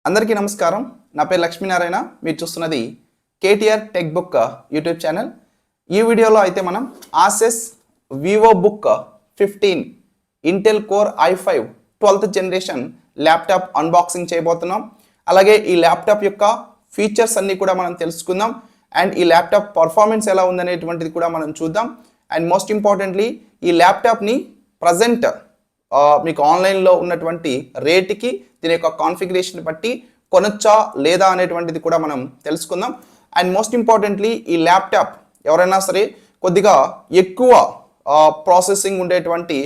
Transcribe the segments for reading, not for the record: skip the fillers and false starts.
అందరికీ నమస్కారం. నా పేరు లక్ష్మీనారాయణ. మీరు చూస్తున్నది KTR tech book YouTube channel. ఈ వీడియోలో అయితే మనం ASUS Vivobook 15 Intel core i5 12th generation laptop unboxing చేయబోతున్నాం. అలాగే ఈ ల్యాప్టాప్ యొక్క ఫీచర్స్ అన్ని కూడా మనం తెలుసుకుందాం. అండ్ ఈ ల్యాప్టాప్ పర్ఫార్మెన్స్ ఎలా ఉందనేటువంటిది కూడా మనం చూద్దాం. అండ్ మోస్ట్ ఇంపార్టెంట్లీ ఈ ల్యాప్టాప్ని ప్రజెంట్ మీకు ఆన్లైన్లో ఉన్నటువంటి రేటుకి దీని యొక్క కాన్ఫిగరేషన్ బట్టి కొనొచ్చా లేదా అనేటువంటిది కూడా మనం తెలుసుకుందాం. అండ్ మోస్ట్ ఇంపార్టెంట్లీ ఈ ల్యాప్టాప్ ఎవరైనా సరే కొద్దిగా ఎక్కువ ప్రాసెసింగ్ ఉండేటువంటి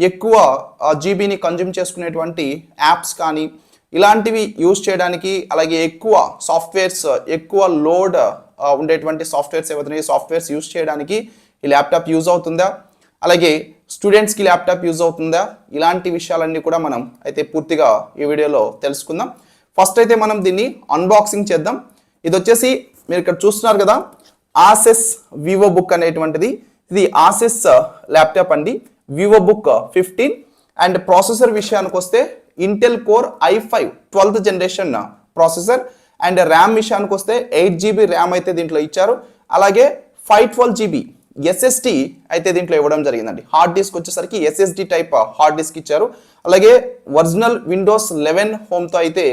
ఎక్కువ జీబీని కన్జ్యూమ్ చేసుకునేటువంటి యాప్స్ కానీ ఇలాంటివి యూజ్ చేయడానికి, అలాగే ఎక్కువ సాఫ్ట్వేర్స్ ఎక్కువ లోడ్ ఉండేటువంటి సాఫ్ట్వేర్స్ ఏవైతున్నాయి సాఫ్ట్వేర్స్ యూజ్ చేయడానికి ఈ ల్యాప్టాప్ యూజ్ అవుతుందా, అలాగే స్టూడెంట్స్కి ల్యాప్టాప్ యూజ్ అవుతుందా, ఇలాంటి విషయాలన్నీ కూడా మనం అయితే పూర్తిగా ఈ వీడియోలో తెలుసుకుందాం. ఫస్ట్ అయితే మనం దీన్ని అన్బాక్సింగ్ చేద్దాం. ఇది వచ్చేసి మీరు ఇక్కడ చూస్తున్నారు కదా, ASUS Vivobook అనేటువంటిది. ఇది ASUS ల్యాప్టాప్ అండి, Vivobook 15. అండ్ ప్రాసెసర్ విషయానికి వస్తే Intel core i5 12th generation processor. And RAM విషయానికి వస్తే 8GB ర్యామ్ అయితే దీంట్లో ఇచ్చారు. అలాగే 512GB SSD అయితే దీంట్లో ఇవ్వడం జరిగిందండి. హార్డ్ డిస్క్ వచ్చేసరికి SSD టైప్ హార్డ్ డిస్క్ ఇచ్చారు. అలాగే ఒరిజినల్ విండోస్ 11 హోమ్తో అయితే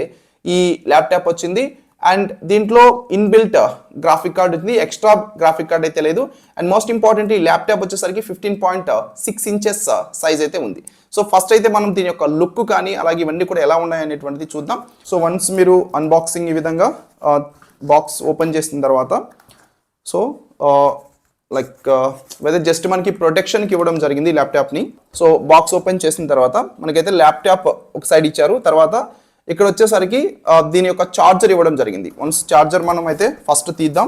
ఈ ల్యాప్టాప్ వచ్చింది. అండ్ దీంట్లో ఇన్బిల్ట్ గ్రాఫిక్ కార్డ్ ఉంది, ఎక్స్ట్రా గ్రాఫిక్ కార్డ్ అయితే లేదు. అండ్ మోస్ట్ ఇంపార్టెంట్ ఈ ల్యాప్టాప్ వచ్చేసరికి 15.6 ఇంచెస్ సైజ్ అయితే ఉంది. సో ఫస్ట్ అయితే మనం దీని యొక్క లుక్ కానీ అలాగే ఇవన్నీ కూడా ఎలా ఉన్నాయి అనేటువంటిది చూద్దాం. సో వన్స్ మీరు అన్బాక్సింగ్ ఈ విధంగా బాక్స్ ఓపెన్ చేసిన తర్వాత సో వెదర్ జస్ట్ మనకి ప్రొటెక్షన్కి ఇవ్వడం జరిగింది ల్యాప్టాప్ని. సో బాక్స్ ఓపెన్ చేసిన తర్వాత మనకైతే ల్యాప్టాప్ ఒక సైడ్ ఇచ్చారు. తర్వాత ఇక్కడ వచ్చేసరికి దీని యొక్క ఛార్జర్ ఇవ్వడం జరిగింది. వన్స్ ఛార్జర్ మనం అయితే ఫస్ట్ తీద్దాం.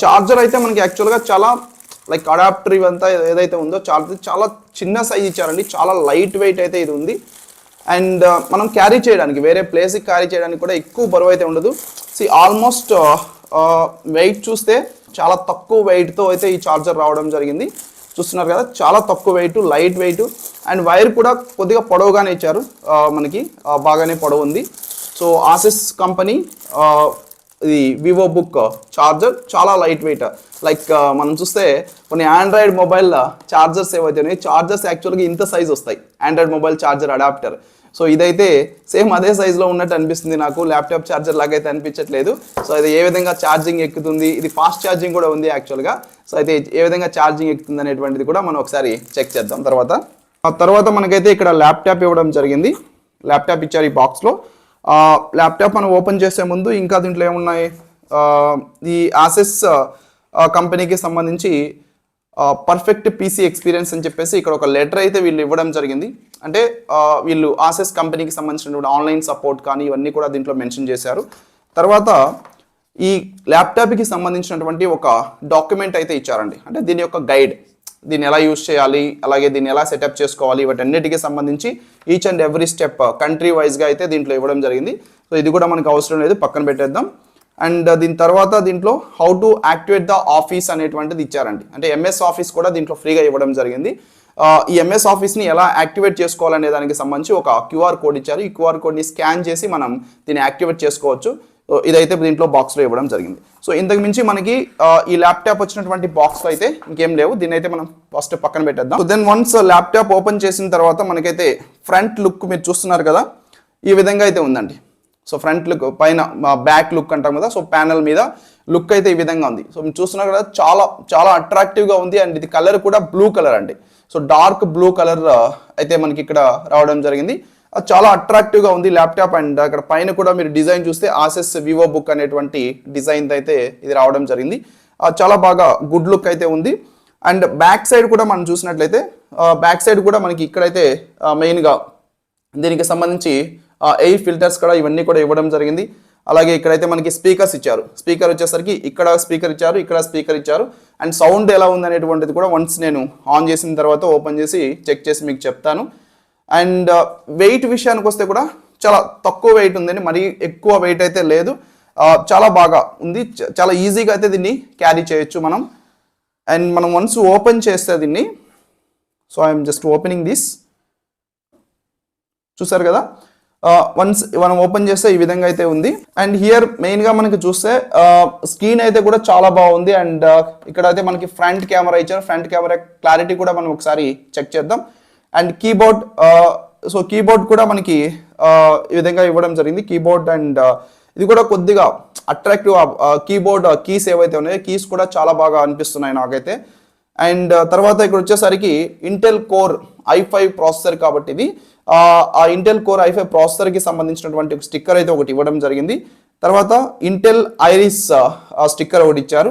ఛార్జర్ అయితే మనకి యాక్చువల్గా చాలా అడాప్టర్ ఇవంతా ఏదైతే ఉందో ఛార్జర్ చాలా చిన్న సైజ్ ఇచ్చారండి, చాలా లైట్ వెయిట్ అయితే ఇది ఉంది. అండ్ మనం క్యారీ చేయడానికి వేరే ప్లేస్కి క్యారీ చేయడానికి కూడా ఎక్కువ బరువు అయితే ఉండదు. ఆల్మోస్ట్ వెయిట్ చూస్తే చాలా తక్కువ వెయిట్తో అయితే ఈ ఛార్జర్ రావడం జరిగింది. చూస్తున్నారు కదా, చాలా తక్కువ weight, light weight. And wire కూడా కొద్దిగా పొడవుగానే ఇచ్చారు, మనకి బాగానే పొడవు ఉంది. సో ASUS కంపెనీ ఇది Vivobook ఛార్జర్ చాలా లైట్ వెయిట్. మనం చూస్తే కొన్ని ఆండ్రాయిడ్ మొబైల్ ఛార్జర్స్ ఏవైతే ఉన్నాయి, ఛార్జర్స్ యాక్చువల్గా ఇంత సైజ్ వస్తాయి, Android mobile charger adapter. So ఇదైతే సేమ్ అదే సైజులో ఉన్నట్టు అనిపిస్తుంది నాకు, ల్యాప్టాప్ ఛార్జర్ లాగా అయితే అనిపించట్లేదు. సో అది ఏ విధంగా ఛార్జింగ్ ఎక్కుతుంది, ఇది ఫాస్ట్ ఛార్జింగ్ కూడా ఉంది యాక్చువల్గా. సో అయితే ఏ విధంగా ఛార్జింగ్ ఎక్కుతుంది అనేటువంటిది కూడా మనం ఒకసారి చెక్ చేద్దాం. తర్వాత మనకైతే ఇక్కడ ల్యాప్టాప్ ఇవ్వడం జరిగింది. ల్యాప్టాప్ ఇచ్చారు ఈ బాక్స్లో. ల్యాప్టాప్ మనం ఓపెన్ చేసే ముందు ఇంకా దీంట్లో ఏమున్నాయి, ఈ ASUS కంపెనీకి సంబంధించి పర్ఫెక్ట్ పీసీ ఎక్స్పీరియన్స్ అని చెప్పేసి ఇక్కడ ఒక లెటర్ అయితే వీళ్ళు ఇవ్వడం జరిగింది. అంటే వీళ్ళు ASUS కంపెనీకి సంబంధించినటువంటి ఆన్లైన్ సపోర్ట్ కానీ ఇవన్నీ కూడా దీంట్లో మెన్షన్ చేశారు. తర్వాత ఈ ల్యాప్టాప్కి సంబంధించినటువంటి ఒక డాక్యుమెంట్ అయితే ఇచ్చారండి, అంటే దీని యొక్క గైడ్, దీన్ని ఎలా యూజ్ చేయాలి, అలాగే దీన్ని ఎలా సెటప్ చేసుకోవాలి, వాటన్నిటికీ సంబంధించి each and every step country వైజ్గా అయితే దీంట్లో ఇవ్వడం జరిగింది. సో ఇది కూడా మనకు అవసరం లేదు, పక్కన పెట్టేద్దాం. అండ్ దీని తర్వాత దీంట్లో how to activate the office అనేటువంటిది ఇచ్చారండి, అంటే MS ఆఫీస్ కూడా దీంట్లో ఫ్రీగా ఇవ్వడం జరిగింది. ఈ MS ఆఫీస్ని ఎలా యాక్టివేట్ చేసుకోవాలనే దానికి సంబంధించి ఒక QR కోడ్ ఇచ్చారు. ఈ QR కోడ్ని స్కాన్ చేసి మనం దీన్ని యాక్టివేట్ చేసుకోవచ్చు. ఇదైతే దీంట్లో బాక్స్లో ఇవ్వడం జరిగింది. సో ఇంతకు మించి మనకి ఈ ల్యాప్టాప్ వచ్చినటువంటి బాక్స్లో అయితే ఇంకేం లేవు. దీన్ని అయితే మనం ఫస్ట్ పక్కన పెట్టేద్దాం. So then once laptop open చేసిన తర్వాత మనకైతే ఫ్రంట్ లుక్ మీరు చూస్తున్నారు కదా, ఈ విధంగా అయితే ఉందండి. సో ఫ్రంట్ లుక్ పైన బ్యాక్ లుక్ అంటాం కదా, సో ప్యానల్ మీద లుక్ అయితే ఈ విధంగా ఉంది. సో మీరు చూస్తున్నారు కదా, చాలా చాలా అట్రాక్టివ్గా ఉంది. అండ్ ఇది కలర్ కూడా బ్లూ కలర్ అండి. సో డార్క్ బ్లూ కలర్ అయితే మనకి ఇక్కడ రావడం జరిగింది. చాలా అట్రాక్టివ్గా ఉంది ల్యాప్టాప్. అండ్ అక్కడ పైన కూడా మీరు డిజైన్ చూస్తే ASUS Vivobook అనేటువంటి డిజైన్ అయితే ఇది రావడం జరిగింది. చాలా బాగా గుడ్ లుక్ అయితే ఉంది. అండ్ బ్యాక్ సైడ్ కూడా మనం చూసినట్లయితే బ్యాక్ సైడ్ కూడా మనకి ఇక్కడైతే మెయిన్గా దీనికి సంబంధించి ఎయిర్ ఫిల్టర్స్ కూడా ఇవన్నీ కూడా ఇవ్వడం జరిగింది. అలాగే ఇక్కడైతే మనకి స్పీకర్స్ ఇచ్చారు. స్పీకర్ వచ్చేసరికి ఇక్కడ స్పీకర్ ఇచ్చారు, ఇక్కడ స్పీకర్ ఇచ్చారు. అండ్ సౌండ్ ఎలా ఉంది అనేటువంటిది కూడా వన్స్ నేను ఆన్ చేసిన తర్వాత ఓపెన్ చేసి చెక్ చేసి మీకు చెప్తాను. అండ్ వెయిట్ విషయానికి వస్తే కూడా చాలా తక్కువ వెయిట్ ఉందండి, మరీ ఎక్కువ వెయిట్ అయితే లేదు. చాలా బాగా ఉంది, చాలా ఈజీగా అయితే దీన్ని క్యారీ చేయొచ్చు మనం. అండ్ మనం వన్స్ ఓపెన్ చేస్తే దీన్ని, so I'm just opening this, చూసారు కదా, వన్స్ మనం ఓపెన్ చేస్తే ఈ విధంగా అయితే ఉంది. అండ్ హియర్ మెయిన్గా మనకి చూస్తే స్క్రీన్ అయితే కూడా చాలా బాగుంది. అండ్ ఇక్కడ అయితే మనకి ఫ్రంట్ కెమెరా ఇచ్చారు. ఫ్రంట్ కెమెరా క్లారిటీ కూడా మనం ఒకసారి చెక్ చేద్దాం. అండ్ కీబోర్డ్, సో కీబోర్డ్ కూడా మనకి ఈ విధంగా ఇవ్వడం జరిగింది. కీబోర్డ్ అండ్ ఇది కూడా కొద్దిగా అట్రాక్టివ్ కీబోర్డ్ కీస్ ఏవైతే ఉన్నాయో కీస్ కూడా చాలా బాగా అనిపిస్తున్నాయి నాకైతే. అండ్ తర్వాత ఇక్కడ వచ్చేసరికి ఇంటెల్ కోర్ i5 ప్రాసెసర్ కాబట్టి ఇది ఆ ఇంటెల్ కోర్ i5 ప్రాసెసర్కి సంబంధించినటువంటి ఒక స్టిక్కర్ అయితే ఒకటి ఇవ్వడం జరిగింది. తర్వాత ఇంటెల్ ఐరిస్ స్టిక్కర్ ఒకటి ఇచ్చారు.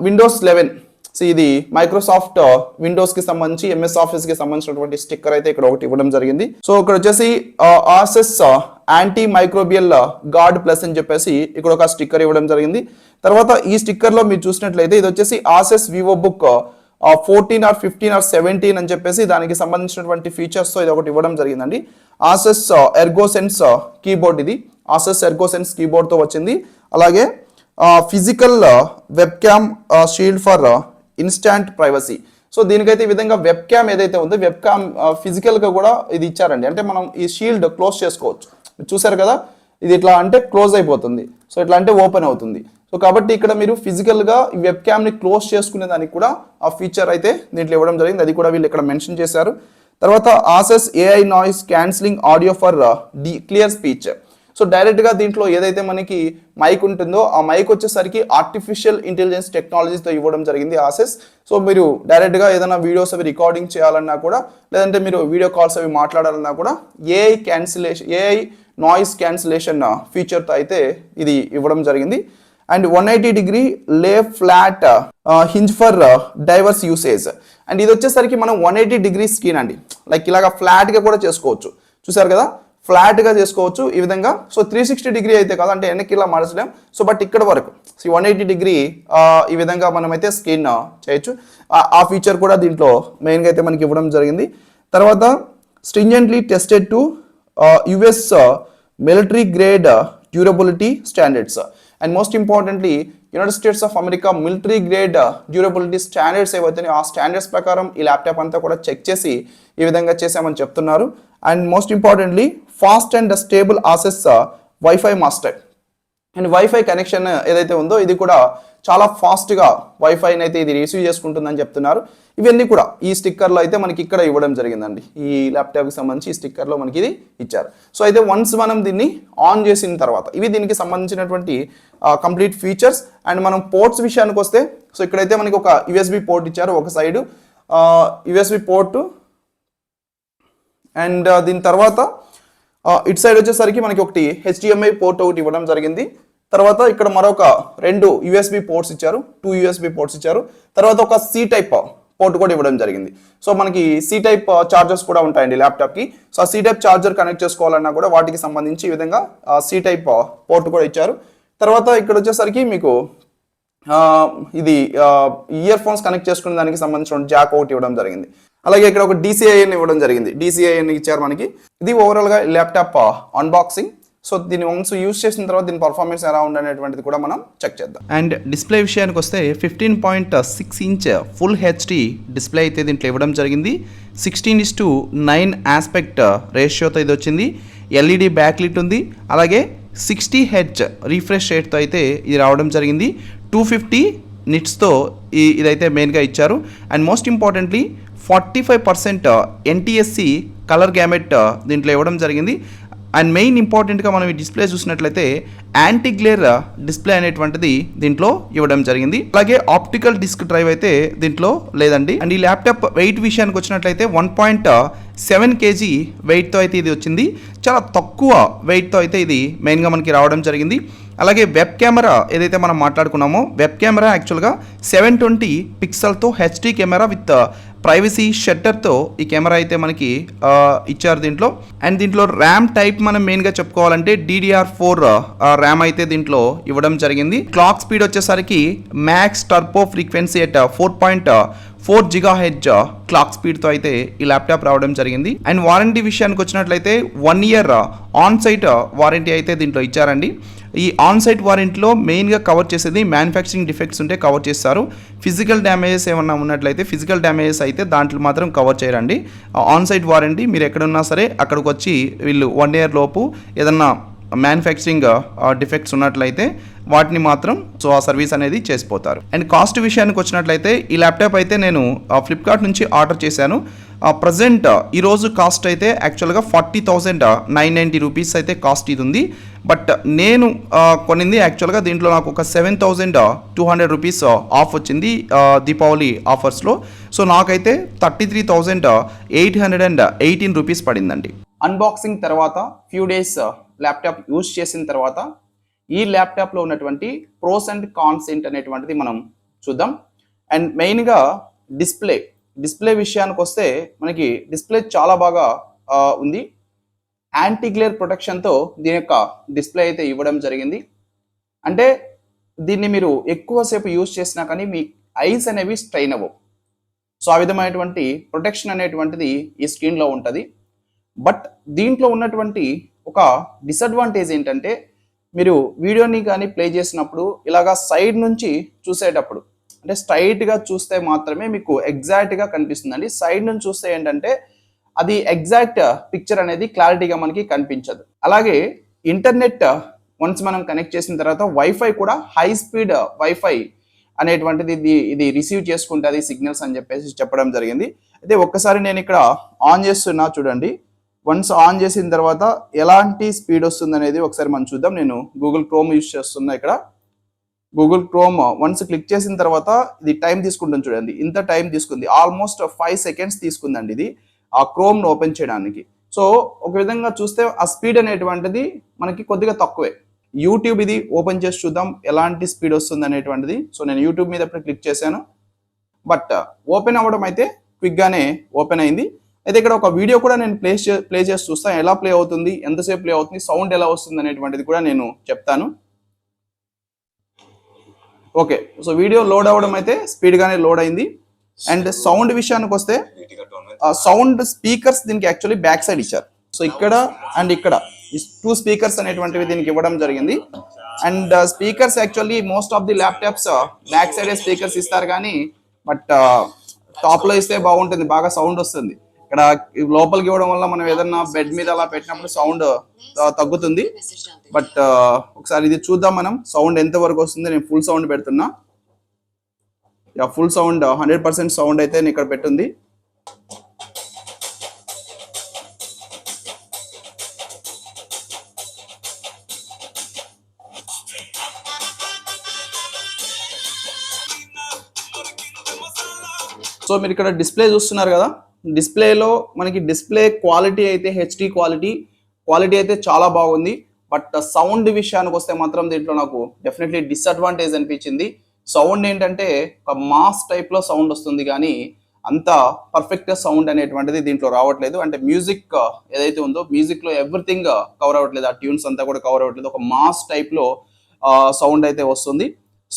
విండోస్ 11, సో ఇది మైక్రోసాఫ్ట్ విండోస్కి సంబంధించి ఎంఎస్ ఆఫీస్కి సంబంధించినటువంటి స్టిక్కర్ అయితే ఇక్కడ ఒకటి ఇవ్వడం జరిగింది. సో ఇక్కడ వచ్చేసి ఆసెస్ యాంటీ మైక్రోబియల్ గార్డ్ ప్లస్ అని చెప్పేసి ఇక్కడ ఒక స్టిక్కర్ ఇవ్వడం జరిగింది. తర్వాత ఈ స్టిక్కర్లో మీరు చూసినట్లయితే ఇది వచ్చేసి ASUS Vivobook 14 or 15 or 17 అని చెప్పేసి దానికి సంబంధించినటువంటి ఫీచర్స్తో ఇది ఒకటి ఇవ్వడం జరిగిందండి. ASUS ErgoSense కీబోర్డ్, ఇది ASUS ErgoSense కీబోర్డ్తో వచ్చింది. అలాగే physical web cam shield for instant privacy. So దీనికైతే ఈ విధంగా వెబ్ క్యామ్ ఏదైతే ఉందో వెబ్ క్యామ్ ఫిజికల్గా కూడా ఇది ఇచ్చారండి. అంటే మనం ఈ షీల్డ్ క్లోజ్ చేసుకోవచ్చు. చూసారు కదా, ఇది ఇట్లా అంటే క్లోజ్ అయిపోతుంది, సో ఇట్లా అంటే ఓపెన్ అవుతుంది. సో కాబట్టి ఇక్కడ మీరు ఫిజికల్గా ఈ వెబ్ క్యామ్ని క్లోజ్ చేసుకునే దానికి కూడా ఆ ఫీచర్ అయితే దీంట్లో ఇవ్వడం జరిగింది. అది కూడా వీళ్ళు ఇక్కడ మెన్షన్ చేశారు. తర్వాత ASUS AI noise cancelling audio for clear speech. So డైరెక్ట్గా దీంట్లో ఏదైతే మనకి మైక్ ఉంటుందో ఆ మైక్ వచ్చేసరికి ఆర్టిఫిషియల్ ఇంటెలిజెన్స్ టెక్నాలజీతో ఇవ్వడం జరిగింది ASUS. సో మీరు డైరెక్ట్గా ఏదైనా వీడియోస్ అవి రికార్డింగ్ చేయాలన్నా కూడా, లేదంటే మీరు వీడియో కాల్స్ అవి మాట్లాడాలన్నా కూడా AI నాయిస్ క్యాన్సిలేషన్ ఫీచర్తో అయితే ఇది ఇవ్వడం జరిగింది. అండ్ 180-degree లే flat hinge for divorce usage. And ఇది వచ్చేసరికి మనం 180-degree స్క్రీన్ అండి, లైక్ ఇలాగా ఫ్లాట్గా కూడా చేసుకోవచ్చు. చూసారు కదా, ఫ్లాట్గా చేసుకోవచ్చు ఈ విధంగా. సో 360-degree అయితే కాదు, అంటే వెనక్కి ఇలా మార్చలేం. సో బట్ ఇక్కడ వరకు 180-degree ఈ విధంగా మనమైతే స్క్రీన్ చేయొచ్చు. ఆ ఫీచర్ కూడా దీంట్లో మెయిన్గా అయితే మనకి ఇవ్వడం జరిగింది. తర్వాత స్ట్రింజెంట్లీ tested to US military grade durability standards. And most importantly United states of America military grade durability standards ఏవైతే ఆ స్టాండర్డ్స్ ప్రకారం ఈ ల్యాప్టాప్ అంతా కూడా చెక్ చేసి ఈ విధంగా చేసామని చెప్తున్నారు. And most importantly fast and stable ASUS wifi master. And wifi connection ఏదైతే ఉందో ఇది కూడా చాలా ఫాస్ట్గా వైఫైని అయితే ఇది రిసీవ్ చేసుకుంటుందని చెప్తున్నారు. ఇవన్నీ కూడా ఈ స్టిక్కర్లో అయితే మనకి ఇక్కడ ఇవ్వడం జరిగిందండి. ఈ ల్యాప్టాప్కి సంబంధించి ఈ స్టిక్కర్లో మనకి ఇది ఇచ్చారు. సో అయితే వన్స్ మనం దీన్ని ఆన్ చేసిన తర్వాత ఇవి దీనికి సంబంధించినటువంటి కంప్లీట్ ఫీచర్స్. అండ్ మనం పోర్ట్స్ విషయానికి వస్తే, సో ఇక్కడైతే మనకి ఒక USB పోర్ట్ ఇచ్చారు, ఒక సైడు USB పోర్టు. అండ్ దీని తర్వాత ఇటు సైడ్ వచ్చేసరికి మనకి ఒకటి HDMI పోర్ట్ ఒకటి ఇవ్వడం జరిగింది. తర్వాత ఇక్కడ మరొక 2 USB పోర్ట్స్ ఇచ్చారు, 2 USB పోర్ట్స్ ఇచ్చారు. తర్వాత ఒక C టైప్ పోర్ట్ కూడా ఇవ్వడం జరిగింది. సో మనకి C టైప్ చార్జర్స్ కూడా ఉంటాయండి ల్యాప్టాప్కి. సో ఆ C టైప్ చార్జర్ కనెక్ట్ చేసుకోవాలన్నా కూడా వాటికి సంబంధించి ఈ విధంగా C టైప్ పోర్ట్ కూడా ఇచ్చారు. తర్వాత ఇక్కడ వచ్చేసరికి మీకు ఇది ఇయర్ ఫోన్స్ కనెక్ట్ చేసుకునే దానికి సంబంధించిన జాక్ ఒకటి ఇవ్వడం జరిగింది. అలాగే ఇక్కడ ఒక DCIN ఇవ్వడం జరిగింది, DCIN ఇచ్చారు మనకి. ఇది ఓవరాల్గా ల్యాప్టాప్ అన్బాక్సింగ్. సో దీన్ని వన్స్ యూస్ చేసిన తర్వాత దీని పర్ఫార్మెన్స్ ఎలా ఉండనేటువంటిది కూడా మనం చెక్ చేద్దాం. అండ్ డిస్ప్లే విషయానికి వస్తే 15.6 ఇంచ్ ఫుల్ HD డిస్ప్లే అయితే దీంట్లో ఇవ్వడం జరిగింది. 16:9 ఆస్పెక్ట్ రేషియోతో ఇది వచ్చింది. LED బ్యాక్లిట్ ఉంది. అలాగే 60 Hz రీఫ్రెష్ రేట్తో అయితే ఇది రావడం జరిగింది. 250 నిట్స్తో ఇదైతే మెయిన్గా ఇచ్చారు. And most importantly 45% NTSC colour gamete దీంట్లో ఇవ్వడం జరిగింది. అండ్ మెయిన్ ఇంపార్టెంట్గా మనం ఈ డిస్ప్లే చూసినట్లయితే యాంటీ గ్లేర్ డిస్ప్లే అనేటువంటిది దీంట్లో ఇవ్వడం జరిగింది. అలాగే ఆప్టికల్ డిస్క్ డ్రైవ్ అయితే దీంట్లో లేదండి. అండ్ ఈ ల్యాప్టాప్ వెయిట్ విషయానికి వచ్చినట్లయితే 1.7 kg వెయిట్తో అయితే ఇది వచ్చింది. చాలా తక్కువ వెయిట్తో అయితే ఇది మెయిన్గా మనకి రావడం జరిగింది. అలాగే వెబ్ కెమెరా ఏదైతే మనం మాట్లాడుకున్నామో వెబ్ కెమెరా యాక్చువల్గా 720 పిక్సెల్తో HD కెమెరా విత్ ప్రైవసీ షట్టర్తో ఈ కెమెరా అయితే మనకి ఇచ్చారు దీంట్లో. అండ్ దీంట్లో ర్యామ్ టైప్ మనం మెయిన్గా చెప్పుకోవాలంటే DDR4 ర్యామ్ అయితే దీంట్లో ఇవ్వడం జరిగింది. క్లాక్ స్పీడ్ వచ్చేసరికి max turbo frequency at 4.4 GHz clock స్పీడ్తో అయితే ఈ ల్యాప్టాప్ రావడం జరిగింది. అండ్ వారంటీ విషయానికి వచ్చినట్లయితే 1 year ఆన్ సైట్ వారంటీ అయితే దీంట్లో ఇచ్చారండి. ఈ ఆన్ సైట్ వారంటీలో మెయిన్గా కవర్ చేసేది మ్యానుఫ్యాక్చరింగ్ డిఫెక్ట్స్ ఉంటే కవర్ చేస్తారు. ఫిజికల్ డ్యామేజెస్ ఏమన్నా ఉన్నట్లయితే ఫిజికల్ డ్యామేజెస్ అయితే దాంట్లో మాత్రం కవర్ చేయరండి. ఆన్ సైట్ వారంటీ మీరు ఎక్కడున్నా సరే అక్కడికి వచ్చి వీళ్ళు 1 year లోపు ఏదన్నా మ్యానుఫ్యాక్చరింగ్ డిఫెక్ట్స్ ఉన్నట్లయితే వాటిని మాత్రం సో ఆ సర్వీస్ అనేది చేసిపోతారు. అండ్ కాస్ట్ విషయానికి వచ్చినట్లయితే ఈ ల్యాప్టాప్ అయితే నేను ఫ్లిప్కార్ట్ నుంచి ఆర్డర్ చేశాను. ప్రజెంట్ ఈరోజు కాస్ట్ అయితే యాక్చువల్గా 40,990 రూపీస్ అయితే కాస్ట్ ఇది ఉంది. బట్ నేను కొనింది యాక్చువల్గా దీంట్లో నాకు ఒక 7,200 రూపీస్ ఆఫ్ వచ్చింది దీపావళి ఆఫర్స్లో. సో నాకైతే 33,818 రూపీస్ పడిందండి. అన్బాక్సింగ్ తర్వాత ఫ్యూ డేస్ ల్యాప్టాప్ యూజ్ చేసిన తర్వాత ఈ ల్యాప్టాప్లో ఉన్నటువంటి ప్రోస్ అండ్ కాన్స్ ఏంటనేటువంటిది మనం చూద్దాం. అండ్ మెయిన్గా డిస్ప్లే విషయానికి వస్తే మనకి డిస్ప్లే చాలా బాగా ఉంది. యాంటీ గ్లేర్ ప్రొటెక్షన్తో దీని యొక్క డిస్ప్లే అయితే ఇవ్వడం జరిగింది. అంటే దీన్ని మీరు ఎక్కువసేపు యూజ్ చేసినా కానీ మీ ఐస్ అనేవి స్ట్రెయిన్ అవ్వవు. సో ఆ విధమైనటువంటి ప్రొటెక్షన్ అనేటువంటిది ఈ స్క్రీన్లో ఉంటుంది. బట్ దీంట్లో ఉన్నటువంటి ఒక డిసడ్వాంటేజ్ ఏంటంటే మీరు వీడియోని కానీ ప్లే చేసినప్పుడు ఇలాగా సైడ్ నుంచి చూసేటప్పుడు అంటే స్ట్రైట్గా చూస్తే మాత్రమే మీకు ఎగ్జాక్ట్గా కనిపిస్తుందండి. సైడ్ నుంచి చూస్తే ఏంటంటే అది ఎగ్జాక్ట్ పిక్చర్ అనేది క్లారిటీగా మనకి కనిపించదు. అలాగే ఇంటర్నెట్ వన్స్ మనం కనెక్ట్ చేసిన తర్వాత వైఫై కూడా హై స్పీడ్ వైఫై అనేటువంటిది ఇది రిసీవ్ చేసుకుంటుంది సిగ్నల్స్ అని చెప్పేసి చెప్పడం జరిగింది. అయితే ఒక్కసారి నేను ఇక్కడ ఆన్ చేస్తున్నా చూడండి. వన్స్ ఆన్ చేసిన తర్వాత ఎలాంటి స్పీడ్ వస్తుంది అనేది ఒకసారి మనం చూద్దాం. నేను గూగుల్ క్రోమ్ యూజ్ చేస్తున్నా. ఇక్కడ గూగుల్ క్రోమ్ వన్స్ క్లిక్ చేసిన తర్వాత ఇది టైం తీసుకుంటుంది చూడండి. ఇంత టైం తీసుకుంది, ఆల్మోస్ట్ 5 seconds తీసుకుందండి ఇది ఆ క్రోమ్ను ఓపెన్ చేయడానికి. సో ఒక విధంగా చూస్తే ఆ స్పీడ్ అనేటువంటిది మనకి కొద్దిగా తక్కువే. యూట్యూబ్ ఇది ఓపెన్ చేసి చూద్దాం ఎలాంటి స్పీడ్ వస్తుంది అనేటువంటిది. సో నేను యూట్యూబ్ మీద ఇప్పుడు క్లిక్ చేశాను. బట్ ఓపెన్ అవ్వడం అయితే క్విక్గానే ఓపెన్ అయింది. అయితే ఇక్కడ ఒక వీడియో కూడా నేను ప్లే చేసి చూస్తాను ఎలా ప్లే అవుతుంది, ఎంతసేపు ప్లే అవుతుంది, సౌండ్ ఎలా వస్తుంది అనేటువంటిది కూడా నేను చెప్తాను. ఓకే, సో వీడియో లోడ్ అవ్వడం అయితే స్పీడ్గానే లోడ్ అయింది. అండ్ సౌండ్ విషయానికి వస్తే సౌండ్ స్పీకర్స్ దీనికి యాక్చువల్లీ బ్యాక్ సైడ్ ఇచ్చారు. సో ఇక్కడ అండ్ ఇక్కడ 2 స్పీకర్స్ అనేటువంటివి దీనికి ఇవ్వడం జరిగింది. And speakers actually most of the laptops back side speakers ఇస్తారు కానీ బట్ టాప్లో ఇస్తే బాగుంటుంది, బాగా సౌండ్ వస్తుంది. ఇక్కడ లోపలికి ఇవ్వడం వల్ల మనం ఏదన్నా బెడ్ మీద అలా పెట్టినప్పుడు సౌండ్ తగ్గుతుంది. బట్ ఒకసారి ఇది చూద్దాం మనం సౌండ్ ఎంత వరకు వస్తుంది. నేను ఫుల్ సౌండ్ పెడుతున్నా. ఫుల్ సౌండ్ 100% సౌండ్ అయితే నేను ఇక్కడ పెట్టుంది. సో మీరు ఇక్కడ డిస్ప్లే చూస్తున్నారు కదా. డిస్ప్లేలో మనకి డిస్ప్లే క్వాలిటీ అయితే హెచ్డి క్వాలిటీ అయితే చాలా బాగుంది. బట్ సౌండ్ విషయానికి వస్తే మాత్రం దీంట్లో నాకు డెఫినెట్లీ డిసడ్వాంటేజ్ అనిపించింది. సౌండ్ ఏంటంటే ఒక మాస్ టైప్లో సౌండ్ వస్తుంది కానీ అంత పర్ఫెక్ట్ సౌండ్ అనేటువంటిది దీంట్లో రావట్లేదు. అంటే మ్యూజిక్ ఏదైతే ఉందో మ్యూజిక్లో ఎవ్రీథింగ్ కవర్ అవ్వట్లేదు, ఆ ట్యూన్స్ అంతా కూడా కవర్ అవ్వట్లేదు. ఒక మాస్ టైప్లో సౌండ్ అయితే వస్తుంది.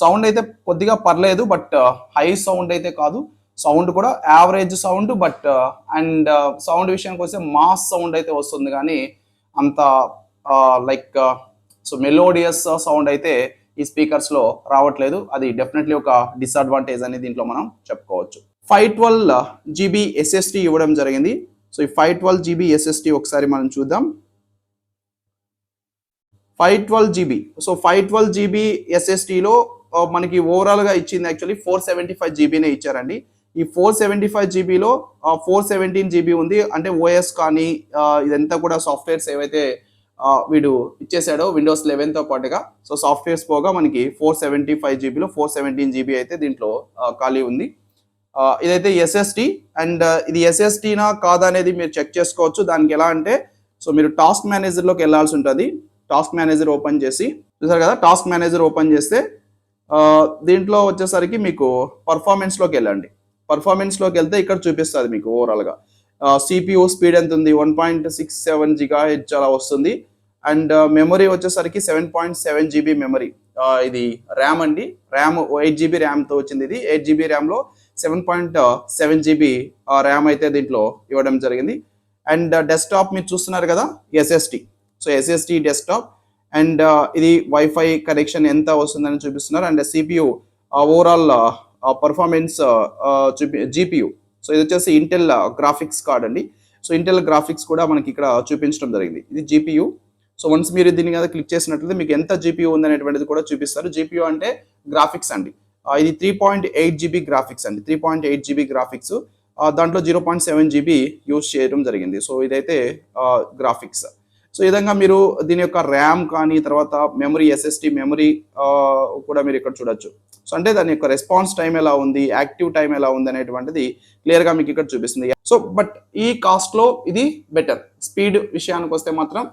సౌండ్ అయితే కొద్దిగా పర్లేదు, బట్ హై సౌండ్ అయితే కాదు. సౌండ్ కూడా average sound. But and sound విషయానికి వస్తే మాస్ సౌండ్ అయితే వస్తుంది కానీ అంత లైక్ సో మెలోడియస్ సౌండ్ అయితే ఈ స్పీకర్స్లో రావట్లేదు. అది డెఫినెట్లీ ఒక డిసడ్వాంటేజ్ అని దీంట్లో మనం చెప్పుకోవచ్చు. 512 GB SSD ఇవ్వడం జరిగింది. సో ఈ 512 GB SSD ఒకసారి మనం చూద్దాం. 512 GB. సో 512 GB SSDలో మనకి ఓవరాల్గా ఇచ్చింది యాక్చువల్లీ 475 GBనే ఇచ్చారండి. ఈ 475 GBలో 417 GB ఉంది. అంటే ఓఎస్ కానీ ఇదంతా కూడా సాఫ్ట్వేర్స్ ఏవైతే వీడు ఇచ్చేసాడో విండోస్ 11తో పాటుగా సో సాఫ్ట్వేర్స్ పోగా మనకి 475 GBలో 417 GB అయితే దీంట్లో ఖాళీ ఉంది. ఇదైతే ఎస్ఎస్డి. అండ్ ఇది ఎస్ఎస్డినా కాదా అనేది మీరు చెక్ చేసుకోవచ్చు. దానికి ఎలా అంటే సో మీరు టాస్క్ మేనేజర్లోకి వెళ్ళాల్సి ఉంటుంది. టాస్క్ మేనేజర్ ఓపెన్ చేసి చూసారు కదా, టాస్క్ మేనేజర్ ఓపెన్ చేస్తే దీంట్లో వచ్చేసరికి మీకు పర్ఫార్మెన్స్లోకి వెళ్ళండి. పర్ఫార్మెన్స్లోకి వెళ్తే ఇక్కడ చూపిస్తుంది మీకు ఓవరాల్గా సిపియూ స్పీడ్ ఎంత ఉంది, 1.67 GHz అలా వస్తుంది. అండ్ మెమరీ వచ్చేసరికి 7.7 GB మెమరీ. ఇది ర్యామ్ అండి, ర్యామ్ 8 GB ర్యామ్తో వచ్చింది. ఇది 8 GB ర్యామ్లో 7.7 GB ర్యామ్ అయితే దీంట్లో ఇవ్వడం జరిగింది. అండ్ డెస్క్టాప్ మీరు చూస్తున్నారు కదా SSD. So SSD desktop. And ఇది వైఫై కనెక్షన్ ఎంత వస్తుందని చూపిస్తున్నారు. And CPU overall performance GPU. So ఇది వచ్చేసి ఇంటెల్ గ్రాఫిక్స్ కార్డ్ అండి. సో ఇంటెల్ గ్రాఫిక్స్ కూడా మనకి ఇక్కడ చూపించడం జరిగింది. ఇది జీపీయూ. సో వన్స్ మీరు దీని మీద క్లిక్ చేసినట్లయితే మీకు ఎంత జీపీయూ ఉందనేటువంటిది కూడా చూపిస్తారు. జీపీయూ అంటే గ్రాఫిక్స్ అండి. ఇది 3.8 GB గ్రాఫిక్స్ అండి. 3.8 GB గ్రాఫిక్స్, దాంట్లో 0.7 GB యూజ్ చేయడం జరిగింది. సో ఇదైతే గ్రాఫిక్స్. సో ఈ విధంగా మీరు దీని యొక్క ర్యామ్ కానీ తర్వాత మెమరీ ఎస్ఎస్డి మెమరీ కూడా మీరు ఇక్కడ చూడొచ్చు. సో అంటే దాని యొక్క రెస్పాన్స్ టైం ఎలా ఉంది, యాక్టివ్ టైం ఎలా ఉంది అనేటువంటిది క్లియర్గా మీకు ఇక్కడ చూపిస్తుంది. సో బట్ ఈ కాస్ట్లో ఇది బెటర్. స్పీడ్ విషయానికి వస్తే మాత్రం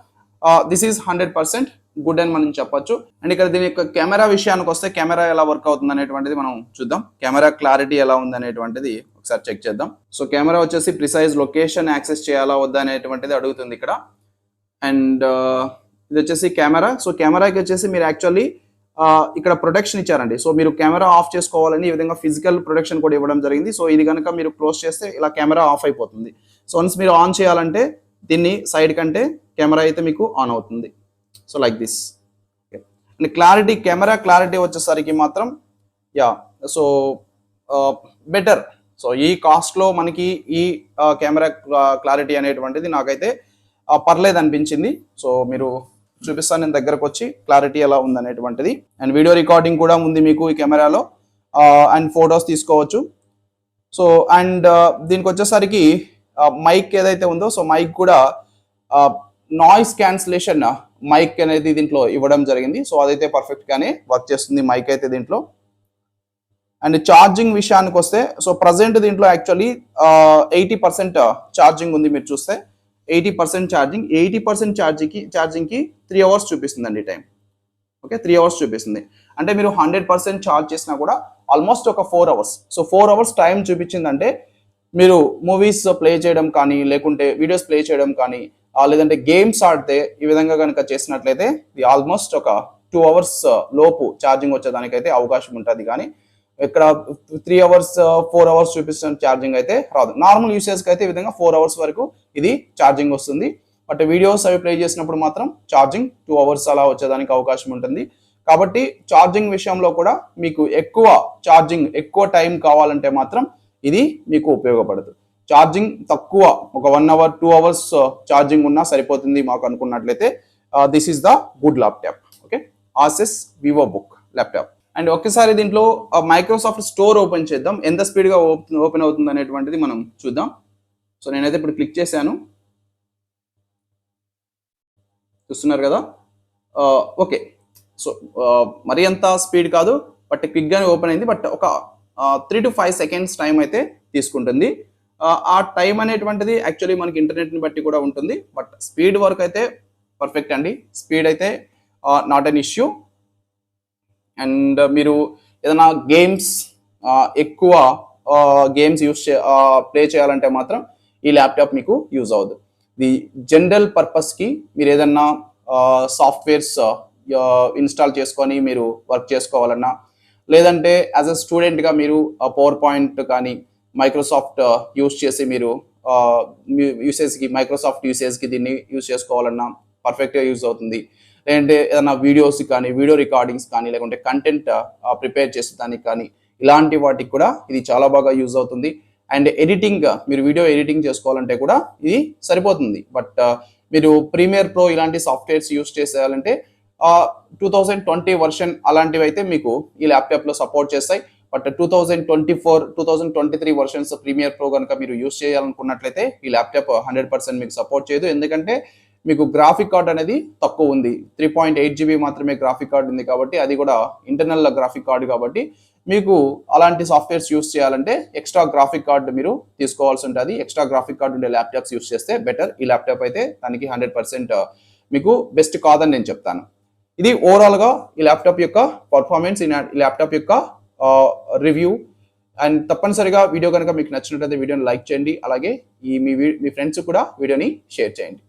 దిస్ ఈజ్ 100% గుడ్ అని మనం చెప్పొచ్చు. అండ్ ఇక్కడ దీని యొక్క కెమెరా విషయానికి వస్తే కెమెరా ఎలా వర్క్ అవుతుంది అనేటువంటిది మనం చూద్దాం. కెమెరా క్లారిటీ ఎలా ఉంది అనేటువంటిది ఒకసారి చెక్ చేద్దాం. సో కెమెరా వచ్చేసి ప్రిసైజ్ లొకేషన్ యాక్సెస్ చేయాలా వద్దా అనేటువంటిది అడుగుతుంది ఇక్కడ. అండ్ ఇది వచ్చేసి కెమెరా. సో కెమెరాకి వచ్చేసి మీరు యాక్చువల్లీ ఇక్కడ ప్రొటెక్షన్ ఇచ్చారండి. సో మీరు కెమెరా ఆఫ్ చేసుకోవాలని ఈ విధంగా ఫిజికల్ ప్రొటెక్షన్ కూడా ఇవ్వడం జరిగింది. సో ఇది కనుక మీరు క్లోజ్ చేస్తే ఇలా కెమెరా ఆఫ్ అయిపోతుంది. సో వన్స్ మీరు ఆన్ చేయాలంటే దీన్ని సైడ్ కంటే కెమెరా అయితే మీకు ఆన్ అవుతుంది. So like this. And clarity, camera clarity వచ్చేసరికి మాత్రం సో బెటర్. సో ఈ కాస్ట్లో మనకి ఈ కెమెరా క్లారిటీ అనేటువంటిది నాకైతే పర్లేదు అనిపించింది. సో మీరు చూపిస్తాను నేను దగ్గరకు వచ్చి క్లారిటీ ఎలా ఉందనేటువంటిది. అండ్ వీడియో రికార్డింగ్ కూడా ఉంది మీకు ఈ కెమెరాలో. అండ్ ఫొటోస్ తీసుకోవచ్చు. సో అండ్ దీనికి వచ్చేసరికి మైక్ ఏదైతే ఉందో, సో మైక్ కూడా నాయిస్ క్యాన్సిలేషన్ మైక్ అనేది దీంట్లో ఇవ్వడం జరిగింది. సో అదైతే పర్ఫెక్ట్గానే వర్క్ చేస్తుంది మైక్ అయితే దీంట్లో. అండ్ ఛార్జింగ్ విషయానికి వస్తే, సో ప్రజెంట్ దీంట్లో యాక్చువల్లీ 80% ఛార్జింగ్ ఉంది. మీరు చూస్తే 80% ఛార్జింగ్. 80% ఛార్జింగ్కి 3 hours చూపిస్తుందండి టైం. ఓకే, 3 hours చూపిస్తుంది. అంటే మీరు 100% ఛార్జ్ చేసినా కూడా ఆల్మోస్ట్ ఒక 4 hours. సో 4 hours టైం చూపించిందంటే మీరు మూవీస్ ప్లే చేయడం కానీ, లేకుంటే వీడియోస్ ప్లే చేయడం కానీ, లేదంటే గేమ్స్ ఆడితే ఈ విధంగా కనుక చేసినట్లయితే ఇది ఆల్మోస్ట్ ఒక 2 hours లోపు ఛార్జింగ్ వచ్చేదానికైతే అవకాశం ఉంటుంది. కానీ ఇక్కడ 3 hours 4 hours చూపిస్తున్న ఛార్జింగ్ అయితే రాదు. నార్మల్ యూసేజ్కి అయితే ఈ విధంగా 4 hours వరకు ఇది ఛార్జింగ్ వస్తుంది. బట్ వీడియోస్ అవి ప్లే చేసినప్పుడు మాత్రం ఛార్జింగ్ 2 hours అలా వచ్చేదానికి అవకాశం ఉంటుంది. కాబట్టి ఛార్జింగ్ విషయంలో కూడా మీకు ఎక్కువ ఛార్జింగ్, ఎక్కువ టైం కావాలంటే మాత్రం ఇది మీకు ఉపయోగపడదు. ఛార్జింగ్ తక్కువ, ఒక 1 hour 2 hours ఛార్జింగ్ ఉన్నా సరిపోతుంది మాకు అనుకున్నట్లయితే this is the good laptop. Okay, ASUS Vivobook laptop. And ఒక్కసారి దీంట్లో మైక్రోసాఫ్ట్ స్టోర్ ఓపెన్ చేద్దాం. ఎంత స్పీడ్గా ఓపెన్ అవుతుంది అనేటువంటిది మనం చూద్దాం. సో నేనైతే ఇప్పుడు క్లిక్ చేశాను, చూస్తున్నారు కదా. ఓకే, సో మరీ అంత స్పీడ్ కాదు, బట్ క్విక్గానే ఓపెన్ అయింది. బట్ ఒక 3 to 5 seconds టైం అయితే తీసుకుంటుంది. ఆ టైం అనేటువంటిది యాక్చువల్లీ మనకి ఇంటర్నెట్ని బట్టి కూడా ఉంటుంది. బట్ స్పీడ్ వర్క్ అయితే పర్ఫెక్ట్ అండి. స్పీడ్ అయితే నాట్ అన్ ఇష్యూ. అండ్ మీరు ఏదైనా గేమ్స్ ఎక్కువ గేమ్స్ ప్లే చేయాలంటే మాత్రం ఈ ల్యాప్టాప్ మీకు యూజ్ అవ్వదు. ది జనరల్ పర్పస్కి మీరు ఏదన్నా సాఫ్ట్వేర్స్ ఇన్స్టాల్ చేసుకొని మీరు వర్క్ చేసుకోవాలన్నా, లేదంటే యాజ్ అ స్టూడెంట్గా మీరు పవర్ పాయింట్ కానీ మైక్రోసాఫ్ట్ యూజ్ చేసి మీరు మైక్రోసాఫ్ట్ యూసేజ్కి దీన్ని యూజ్ చేసుకోవాలన్నా పర్ఫెక్ట్గా యూజ్ అవుతుంది. లేదంటే ఏదైనా వీడియోస్ కానీ, వీడియో రికార్డింగ్స్ కానీ, లేకుంటే కంటెంట్ ప్రిపేర్ చేసేదానికి కానీ, ఇలాంటి వాటికి కూడా ఇది చాలా బాగా యూజ్ అవుతుంది. అండ్ ఎడిటింగ్, మీరు వీడియో ఎడిటింగ్ చేసుకోవాలంటే కూడా ఇది సరిపోతుంది. బట్ మీరు ప్రీమియర్ ప్రో ఇలాంటి సాఫ్ట్వేర్స్ యూజ్ చేసేయాలంటే 2020 వర్షన్ అలాంటివి అయితే మీకు ఈ ల్యాప్టాప్లో సపోర్ట్ చేస్తాయి. బట్ 2024, 2023 వర్షన్స్ ప్రీమియర్ ప్రో కనుక మీరు యూజ్ చేయాలనుకున్నట్లయితే ఈ ల్యాప్టాప్ 100% మీకు సపోర్ట్ చేయదు. ఎందుకంటే మీకు గ్రాఫిక్ కార్డ్ అనేది తక్కువ ఉంది. 3.8 GB మాత్రమే గ్రాఫిక్ కార్డ్ ఉంది. కాబట్టి అది కూడా ఇంటర్నల్ గ్రాఫిక్ కార్డు. కాబట్టి మీకు అలాంటి సాఫ్ట్వేర్స్ యూస్ చేయాలంటే ఎక్స్ట్రా గ్రాఫిక్ కార్డు మీరు తీసుకోవాల్సి ఉంటుంది. ఎక్స్ట్రా గ్రాఫిక్ కార్డు ఉండే ల్యాప్టాప్స్ యూస్ చేస్తే బెటర్. ఈ ల్యాప్టాప్ అయితే దానికి 100% మీకు బెస్ట్ కాదని నేను చెప్తాను. ఇది ఓవరాల్గా ఈ ల్యాప్టాప్ యొక్క పర్ఫార్మెన్స్, ఈ ల్యాప్టాప్ యొక్క రివ్యూ. అండ్ తప్పనిసరిగా వీడియో కనుక మీకు నచ్చినట్లయితే వీడియోని లైక్ చేయండి. అలాగే మీ ఫ్రెండ్స్ కూడా వీడియోని షేర్ చేయండి.